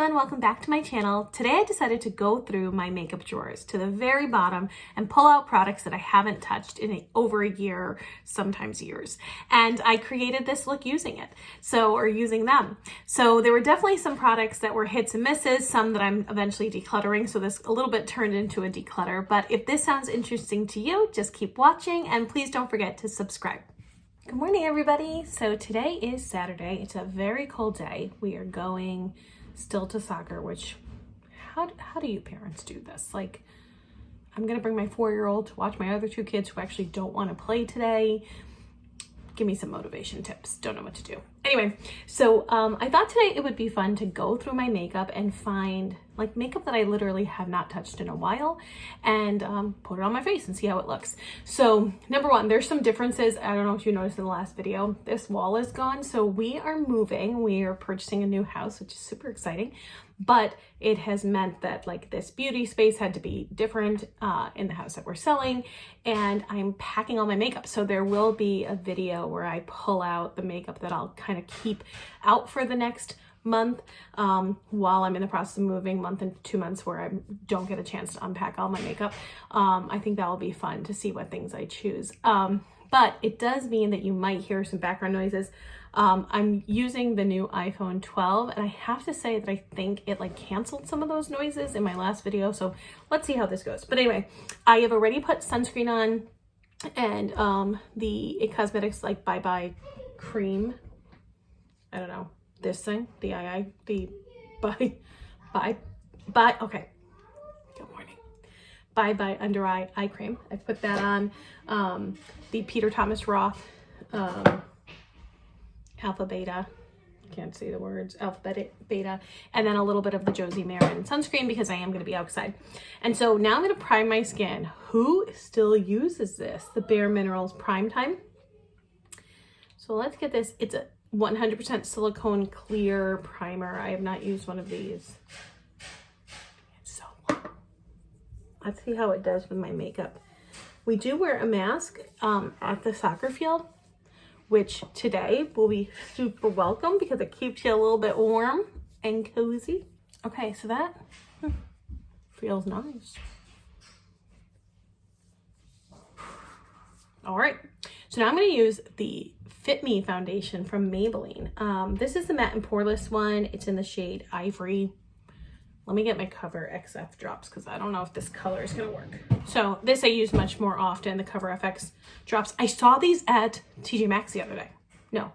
everyone, welcome back to my channel. Today I decided to go through my makeup drawers to the very bottom and pull out products that I haven't touched in over a year, sometimes years. And I created this look using it, or using them. So there were definitely some products that were hits and misses, some that I'm eventually decluttering. So this a little bit turned into a declutter, but if this sounds interesting to you, just keep watching and please don't forget to subscribe. Good morning, everybody. So today is Saturday. It's a very cold day. We are going still to soccer, which how do you parents do this? Like, I'm gonna bring my 4-year-old to watch my other 2 kids who actually don't want to play today. Give me some motivation tips. Don't know what to do. Anyway, so I thought today it would be fun to go through my makeup and find like makeup that I literally have not touched in a while and put it on my face and see how it looks. So number one, there's some differences. I don't know if you noticed in the last video, this wall is gone. So we are moving, we are purchasing a new house, which is super exciting, but it has meant that like this beauty space had to be different in the house that we're selling, and I'm packing all my makeup. So there will be a video where I pull out the makeup that I'll kind of keep out for the next month while I'm in the process of moving, month and 2 months where I don't get a chance to unpack all my makeup. I think that will be fun to see what things I choose. But it does mean that you might hear some background noises. I'm using the new iPhone 12 and I have to say that I think it like canceled some of those noises in my last video. So let's see how this goes. But anyway, I have already put sunscreen on and the It Cosmetics like Bye Bye cream. I don't know. This thing, okay. Good morning. Bye Bye Under Eye Cream. I put that on. The Peter Thomas Roth Alpha Beta. Can't see the words. Alpha Beta. And then a little bit of the Josie Marin sunscreen because I am going to be outside. And so now I'm going to prime my skin. Who still uses this? The Bare Minerals Prime Time. So let's get this. It's a 100% silicone clear primer. I have not used one of these. It's so warm. Let's see how it does with my makeup. We do wear a mask at the soccer field, which today will be super welcome because it keeps you a little bit warm and cozy. Okay, so that feels nice. All right, so now I'm going to use the Fit Me foundation from Maybelline. This is the matte and poreless one. It's in the shade Ivory. Let me get my Cover XF drops because I don't know if this color is going to work. So this I use much more often, the Cover FX drops. I saw these at TJ Maxx the other day. No,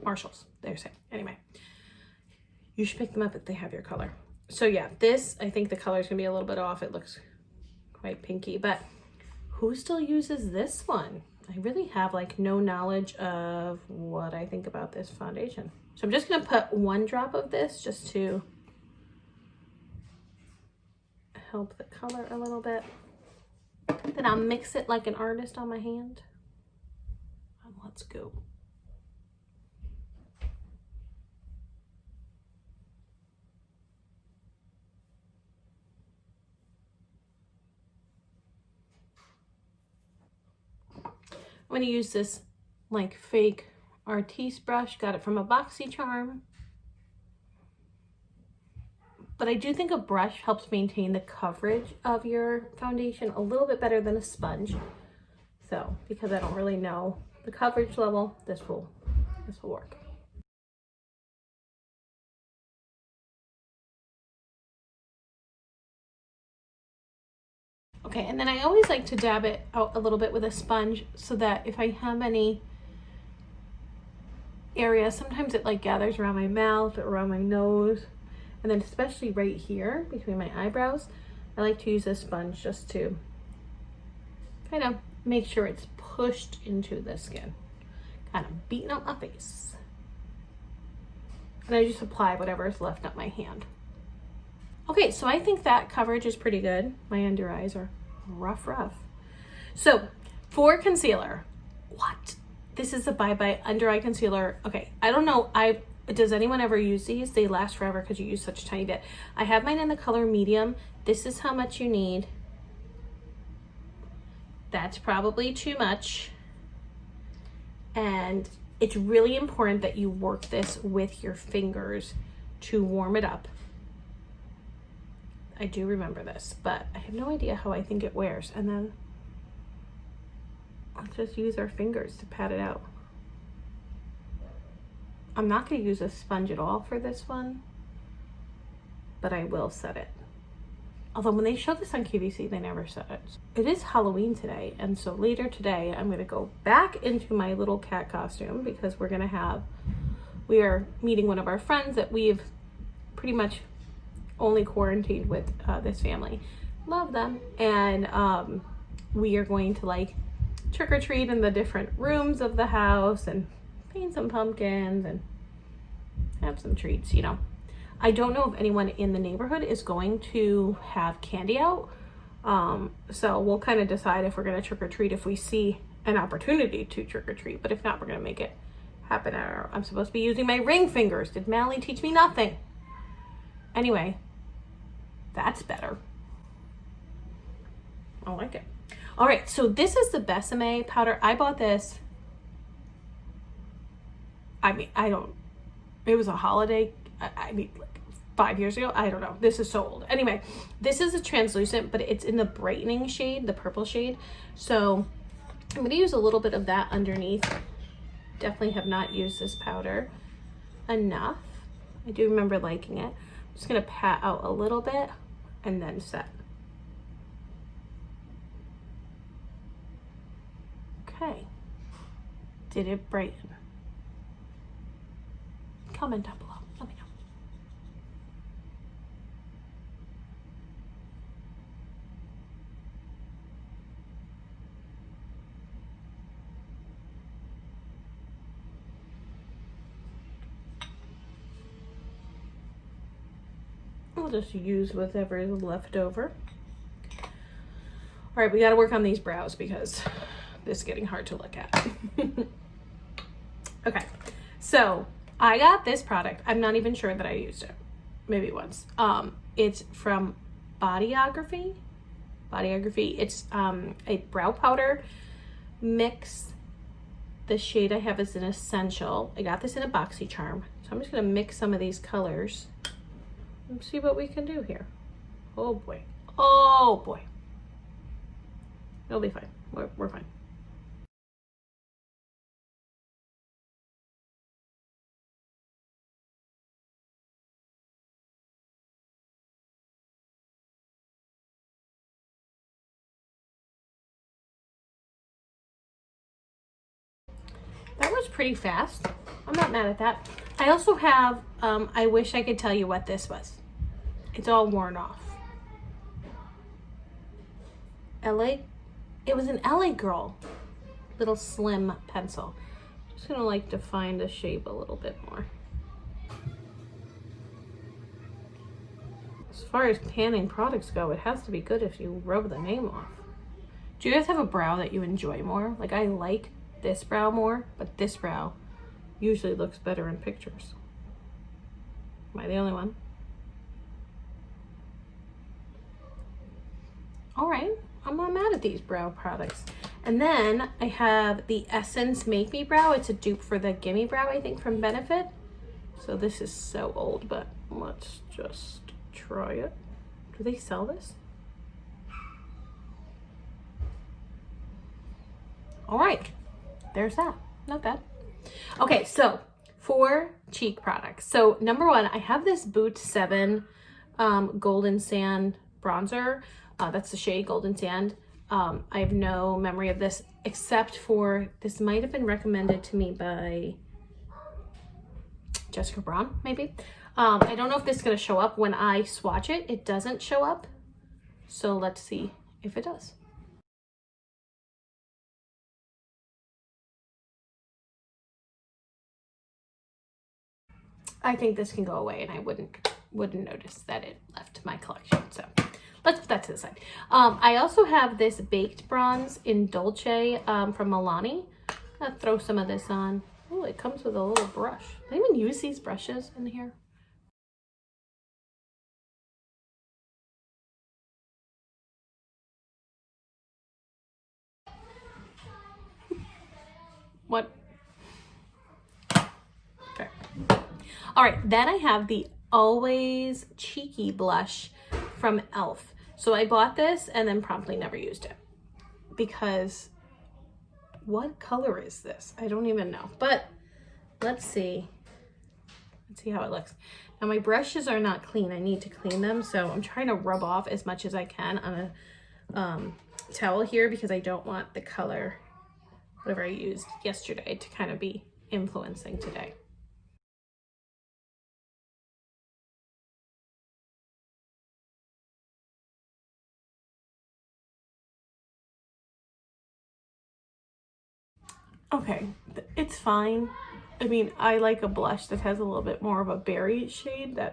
Marshall's. There's it. Anyway, you should pick them up if they have your color. So yeah, this, I think the color is going to be a little bit off. It looks quite pinky, but who still uses this one? I really have like no knowledge of what I think about this foundation. So I'm just going to put 1 drop of this just to help the color a little bit. Then I'll mix it like an artist on my hand. And let's go. I'm going to use this like fake Artiste brush. Got it from a BoxyCharm. But I do think a brush helps maintain the coverage of your foundation a little bit better than a sponge. So because I don't really know the coverage level, this will work. Okay, and then I always like to dab it out a little bit with a sponge so that if I have any area, sometimes it like gathers around my mouth or around my nose, and then especially right here between my eyebrows, I like to use a sponge just to kind of make sure it's pushed into the skin, kind of beating up my face. And I just apply whatever is left up my hand. Okay, so I think that coverage is pretty good. My under eyes are rough. So for concealer, this is the Bye Bye Under Eye Concealer. Okay, I don't know, does anyone ever use these? They last forever because you use such a tiny bit. I have mine in the color medium. This is how much you need. That's probably too much. And it's really important that you work this with your fingers to warm it up. I do remember this, but I have no idea how I think it wears. And then let's just use our fingers to pat it out. I'm not going to use a sponge at all for this one, but I will set it. Although when they show this on QVC, they never set it. It is Halloween today, and so later today, I'm going to go back into my little cat costume because we are meeting one of our friends that we've pretty much only quarantined with this family. Love them. And we are going to like trick or treat in the different rooms of the house and paint some pumpkins and have some treats, you know. I don't know if anyone in the neighborhood is going to have candy out. So we'll kind of decide if we're going to trick or treat if we see an opportunity to trick or treat. But if not, we're going to make it happen. I'm supposed to be using my ring fingers. Did Mally teach me nothing? Anyway, that's better. I like it. All right, so this is the Besame powder. I bought this. I mean, it was a holiday. I mean, like 5 years ago. I don't know. This is so old. Anyway, this is a translucent, but it's in the brightening shade, the purple shade. So I'm going to use a little bit of that underneath. Definitely have not used this powder enough. I do remember liking it. I'm just going to pat out a little bit and then set. Okay. Did it brighten? Comment down below. Let me know. I'll just use whatever is left over. All right, we got to work on these brows because this is getting hard to look at. Okay, so I got this product. I'm not even sure that I used it. Maybe once. It's from Bodyography. It's a brow powder mix. The shade I have is an Essential. I got this in a BoxyCharm. So I'm just going to mix some of these colors and see what we can do here. Oh boy. Oh boy. It'll be fine. We're fine. That was pretty fast. I'm not mad at that. I also have, I wish I could tell you what this was. It's all worn off. It was an LA Girl little slim pencil. Just gonna like define the shape a little bit more. As far as panning products go, it has to be good if you rub the name off. Do you guys have a brow that you enjoy more? Like, I like this brow more, but this brow usually looks better in pictures. Am I the only one? All right, I'm not mad at these brow products. And then I have the Essence Make Me Brow. It's a dupe for the Gimme Brow, I think, from Benefit. So this is so old, but let's just try it. Do they sell this? All right, there's that. Not bad. Okay, so for cheek products. So number one, I have this Boot 7 Golden Sand bronzer. That's the shade Golden Sand. I have no memory of this except for this might have been recommended to me by Jessica Braun, maybe. I don't know if this is going to show up when I swatch it. It doesn't show up. So let's see if it does. I think this can go away and I wouldn't notice that it left my collection. So let's put that to the side. I also have this baked bronze in Dolce from Milani. I'll throw some of this on. Oh, it comes with a little brush. Do they even use these brushes in here? What? Okay. All right, then I have the Always Cheeky blush from e.l.f. So I bought this and then promptly never used it because what color is this? I don't even know, but let's see. Let's see how it looks. Now my brushes are not clean. I need to clean them. So I'm trying to rub off as much as I can on a towel here because I don't want the color, whatever I used yesterday, to kind of be influencing today. Okay, it's fine. I mean, I like a blush that has a little bit more of a berry shade. I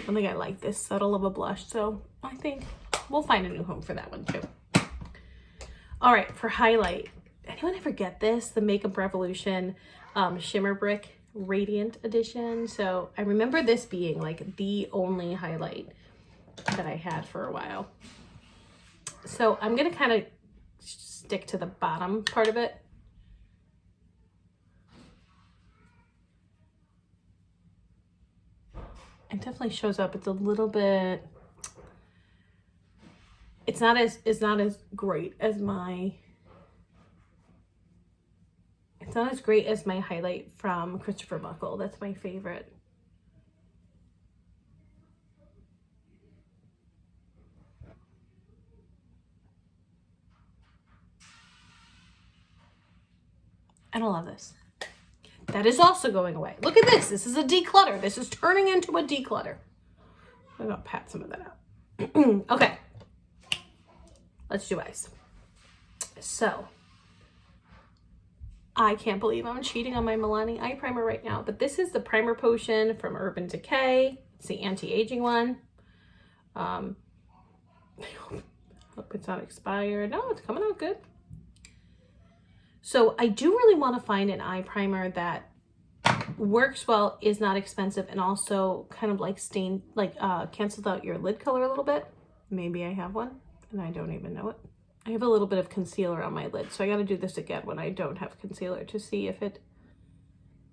don't think I like this subtle of a blush, so I think we'll find a new home for that one too. All right, for highlight, anyone ever get this? The Makeup Revolution Shimmer Brick Radiant Edition. So I remember this being like the only highlight that I had for a while. So I'm gonna kind of stick to the bottom part of it. It definitely shows up. It's a little bit, it's not as great as my, it's not as great as my highlight from Christopher Buckle. That's my favorite. And I love this. That is also going away. Look at this. This is a declutter. This is turning into a declutter. I'm gonna pat some of that out. Okay. Let's do eyes. So, I can't believe I'm cheating on my Milani eye primer right now, but this is the Primer Potion from Urban Decay. It's the anti-aging one. I hope it's not expired. No, it's coming out good. So I do really want to find an eye primer that works well, is not expensive, and also kind of like cancels out your lid color a little bit. Maybe I have one and I don't even know it. I have a little bit of concealer on my lid, so I got to do this again when I don't have concealer to see if it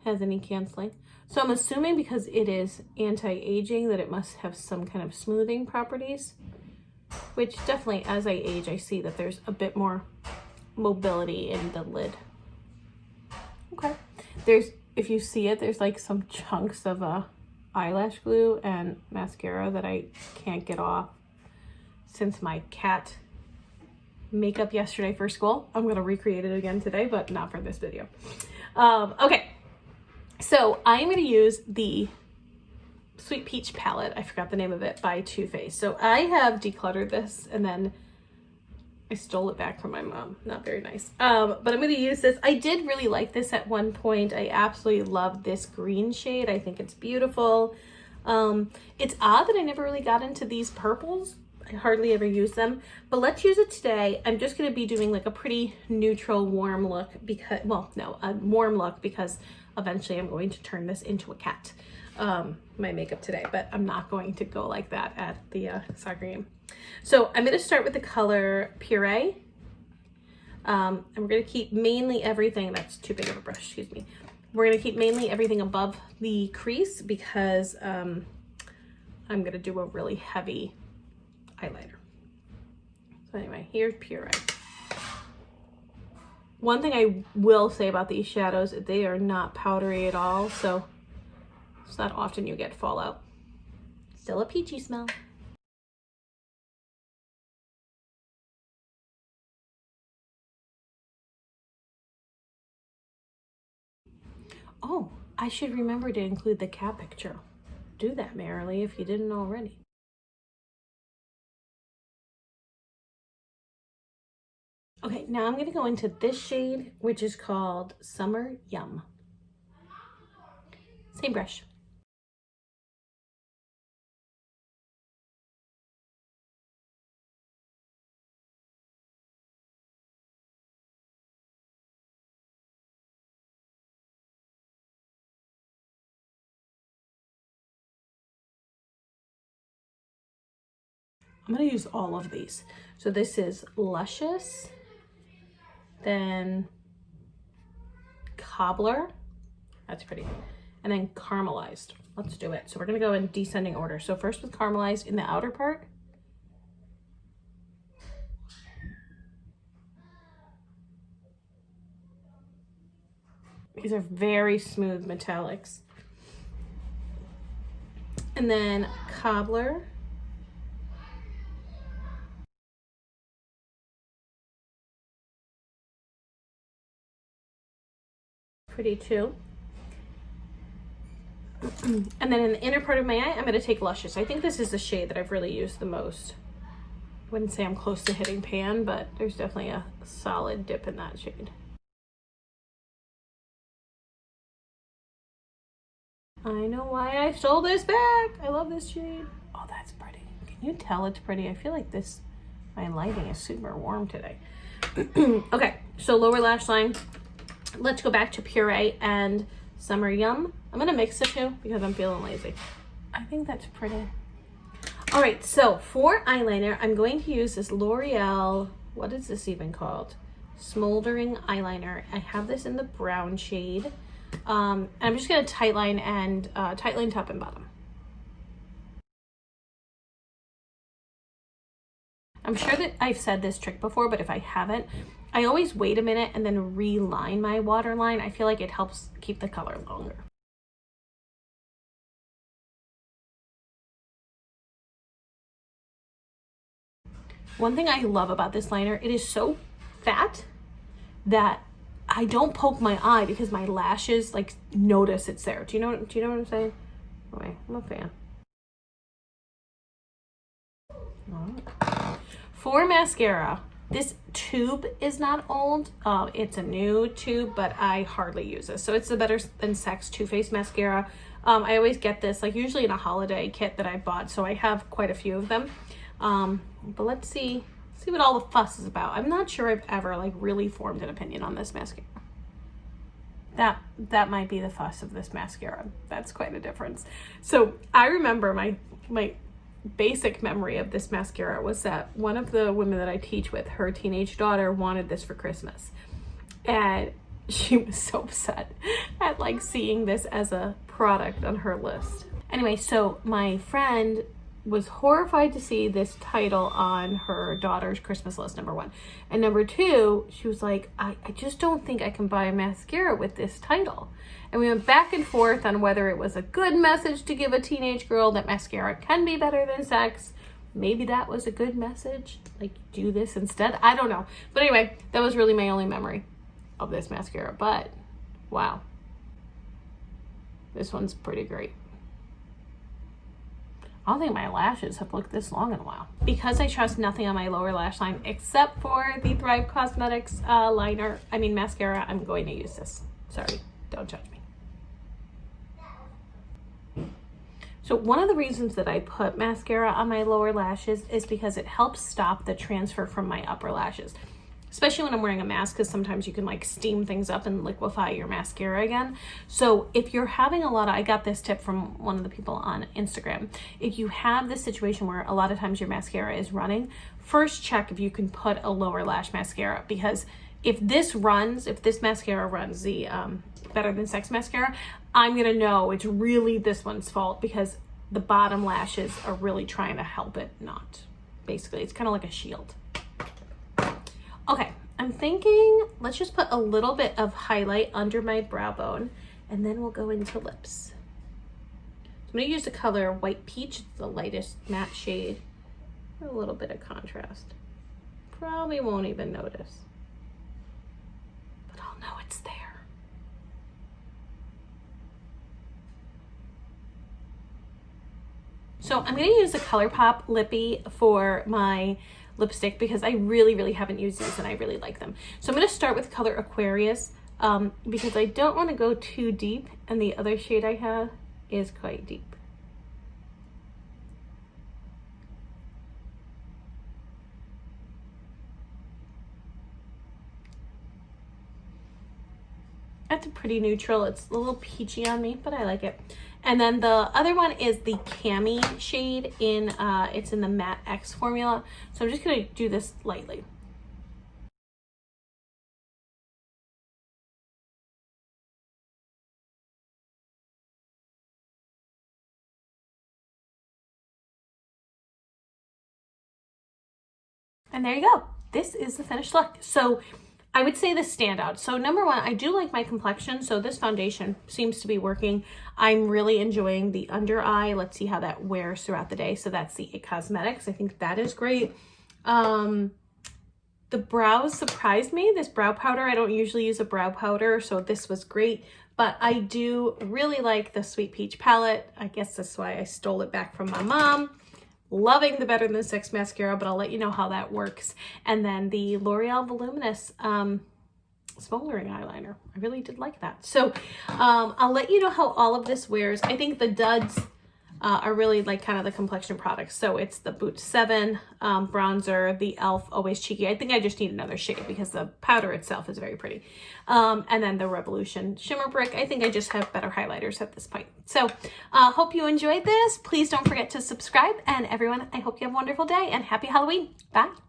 has any canceling. So I'm assuming because it is anti-aging that it must have some kind of smoothing properties, which definitely as I age, I see that there's a bit more mobility in the lid. Okay. If you see it, there's like some chunks of eyelash glue and mascara that I can't get off since my cat makeup yesterday for school. I'm going to recreate it again today, but not for this video. Okay. So I'm going to use the Sweet Peach palette. I forgot the name of it, by Too Faced. So I have decluttered this and then I stole it back from my mom. Not very nice. But I'm going to use this. I did really like this at one point. I absolutely love this green shade. I think it's beautiful. It's odd that I never really got into these purples. I hardly ever use them, but let's use it today. I'm just going to be doing like a pretty neutral, warm look because, well, no, a warm look because eventually I'm going to turn this into a cat, my makeup today, but I'm not going to go like that at the soccer game. So I'm going to start with the color Puree. And we're going to keep mainly everything, that's too big of a brush, excuse me. We're going to keep mainly everything above the crease because I'm going to do a really heavy highlighter. So anyway, here's Puree. One thing I will say about these shadows, they are not powdery at all, so it's not often you get fallout. Still a peachy smell. Oh, I should remember to include the cat picture. Do that, Marilee, if you didn't already. Okay, now I'm going to go into this shade, which is called Summer Yum. Same brush. I'm going to use all of these. So this is Luscious, then Cobbler, that's pretty, and then Caramelized. let's do it. So we're gonna go in descending order. So first with caramelized in the outer part. These are very smooth metallics. And then cobbler. Pretty too. And then in the inner part of my eye, I'm gonna take Luscious. I think this is the shade that I've really used the most. I wouldn't say I'm close to hitting pan, but there's definitely a solid dip in that shade. I know why I stole this back. I love this shade. Oh, that's pretty. Can you tell it's pretty? I feel like my lighting is super warm today. Okay, so lower lash line. Let's go back to Puree and Summer Yum. I'm gonna mix the two because I'm feeling lazy. I think that's pretty. All right, so for eyeliner, I'm going to use this L'Oreal, what is this even called? Smoldering eyeliner. I have this in the brown shade. And I'm just gonna tightline and tightline top and bottom. I'm sure that I've said this trick before, but if I haven't, I always wait a minute and then reline my waterline. I feel like it helps keep the color longer. One thing I love about this liner, it is so fat that I don't poke my eye because my lashes like notice it's there. Do you know what I'm saying? Okay, I'm a fan. For mascara, this tube is not old. It's a new tube, but I hardly use this. So it's the Better Than Sex Too Faced mascara. I always get this like usually in a holiday kit that I bought, so I have quite a few of them. But let's see what all the fuss is about. I'm not sure I've ever like really formed an opinion on this mascara. That might be the fuss of this mascara. That's quite a difference. So I remember my basic memory of this mascara was that one of the women that I teach with, her teenage daughter wanted this for Christmas. And she was so upset at like seeing this as a product on her list. Anyway, so my friend was horrified to see this title on her daughter's Christmas list, number one. And number two, she was like, I just don't think I can buy a mascara with this title. And we went back and forth on whether it was a good message to give a teenage girl that mascara can be better than sex. Maybe that was a good message, like do this instead. I don't know. But anyway, that was really my only memory of this mascara. But wow, this one's pretty great. I don't think my lashes have looked this long in a while. Because I trust nothing on my lower lash line except for the Thrive Cosmetics mascara, I'm going to use this. Sorry, don't judge me. So one of the reasons that I put mascara on my lower lashes is because it helps stop the transfer from my upper lashes. Especially when I'm wearing a mask, because sometimes you can like steam things up and liquefy your mascara again. So if you're having I got this tip from one of the people on Instagram. If you have this situation where a lot of times your mascara is running, first check if you can put a lower lash mascara, because if this mascara runs, the Better Than Sex mascara, I'm gonna know it's really this one's fault because the bottom lashes are really trying to help it not. Basically, it's kind of like a shield. Okay, I'm thinking let's just put a little bit of highlight under my brow bone and then we'll go into lips. So I'm gonna use the color White Peach, it's the lightest matte shade, for a little bit of contrast. Probably won't even notice, but I'll know it's there. So I'm gonna use the ColourPop Lippy for my lipstick because I really haven't used these and I really like them. So I'm going to start with color Aquarius because I don't want to go too deep, and the other shade I have is quite deep. That's a pretty neutral. It's a little peachy on me, but I like it. And then the other one is the Cami shade it's in the Matte X formula. So I'm just gonna do this lightly. And there you go. This is the finished look. So I would say the standout. So number one, I do like my complexion. So this foundation seems to be working. I'm really enjoying the under eye. Let's see how that wears throughout the day. So that's the It Cosmetics. I think that is great. The brows surprised me. This brow powder, I don't usually use a brow powder, so this was great. But I do really like the Sweet Peach palette. I guess that's why I stole it back from my mom. Loving the Better Than Sex mascara, but I'll let you know how that works. And then the L'Oreal Voluminous smoldering eyeliner. I really did like that. So I'll let you know how all of this wears. I think the duds are really like kind of the complexion products. So it's the Boot 7 bronzer, the e.l.f. Always Cheeky. I think I just need another shade because the powder itself is very pretty. And then the Revolution Shimmer Brick. I think I just have better highlighters at this point. So hope you enjoyed this. Please don't forget to subscribe. And everyone, I hope you have a wonderful day and happy Halloween. Bye.